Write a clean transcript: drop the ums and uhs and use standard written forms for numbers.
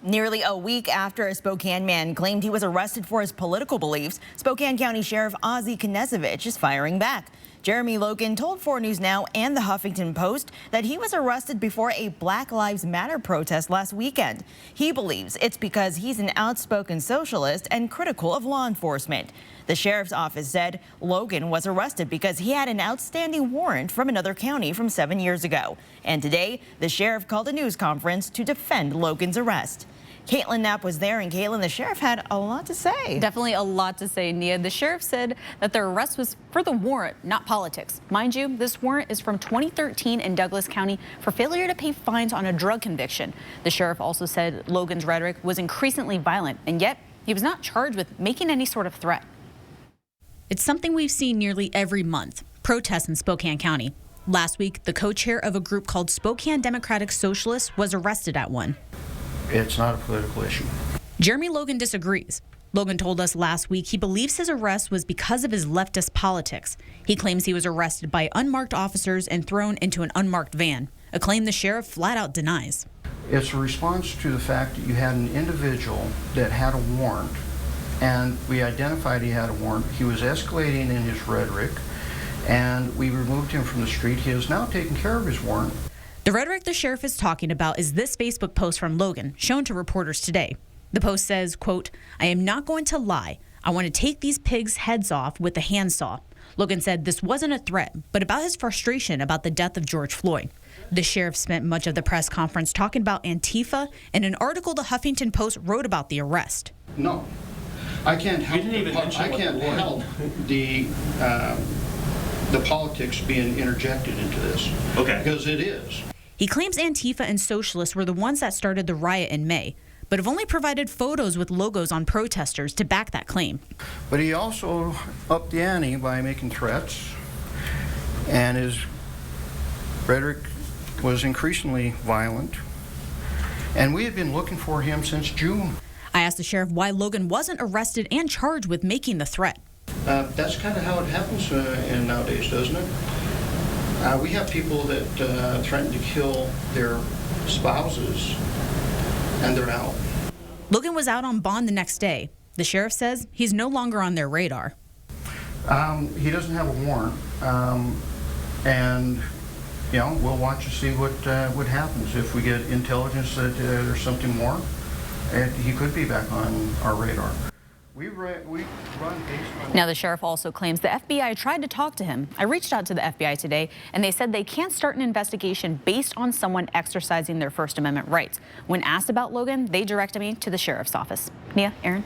Nearly a week after a Spokane man claimed he was arrested for his political beliefs, Spokane County Sheriff Knezovich is firing back. Jeremy Logan told 4 News Now and the Huffington Post that he was arrested before a Black Lives Matter protest last weekend. He believes it's because he's an outspoken socialist and critical of law enforcement. The sheriff's office said Logan was arrested because he had an outstanding warrant from another county from 7 years ago. And today, the sheriff called a news conference to defend Logan's arrest. Kaitlin Knapp was there, and Kaitlin, the sheriff had a lot to say. Definitely a lot to say, Nia. The sheriff said that their arrest was for the warrant, not politics. Mind you, this warrant is from 2013 in Douglas County for failure to pay fines on a drug conviction. The sheriff also said Logan's rhetoric was increasingly violent, and yet he was not charged with making any sort of threat. It's something we've seen nearly every month, protests in Spokane County. Last week, the co-chair of a group called Spokane Democratic Socialists was arrested at one. It's not a political issue. Jeremy Logan disagrees. Logan told us last week he believes his arrest was because of his leftist politics. He claims he was arrested by unmarked officers and thrown into an unmarked van, a claim the sheriff flat out denies. It's a response to the fact that you had an individual that had a warrant, and we identified he had a warrant. He was escalating in his rhetoric, and we removed him from the street. He has now taken care of his warrant. The rhetoric the sheriff is talking about is this Facebook post from Logan, shown to reporters today. The post says, quote, "I am not going to lie. I want to take these pigs' heads off with a handsaw." Logan said this wasn't a threat, but about his frustration about the death of George Floyd. The sheriff spent much of the press conference talking about Antifa, and an article the Huffington Post wrote about the arrest. No, I can't help the politics being interjected into this. Okay. Because it is. He claims Antifa and socialists were the ones that started the riot in May, but have only provided photos with logos on protesters to back that claim. But he also upped the ante by making threats, and his rhetoric was increasingly violent. And we had been looking for him since June. I asked the sheriff why Logan wasn't arrested and charged with making the threat. That's kind of how it happens in nowadays, doesn't it? We have people that threaten to kill their spouses, and they're out. Logan was out on bond the next day. The sheriff says he's no longer on their radar. He doesn't have a warrant, and we'll watch to see what happens. If we get intelligence that there's something more, he could be back on our radar. We run based on... Now, the sheriff also claims the FBI tried to talk to him. I reached out to the FBI today, and they said they can't start an investigation based on someone exercising their First Amendment rights. When asked about Logan, they directed me to the sheriff's office. Nia, Aaron.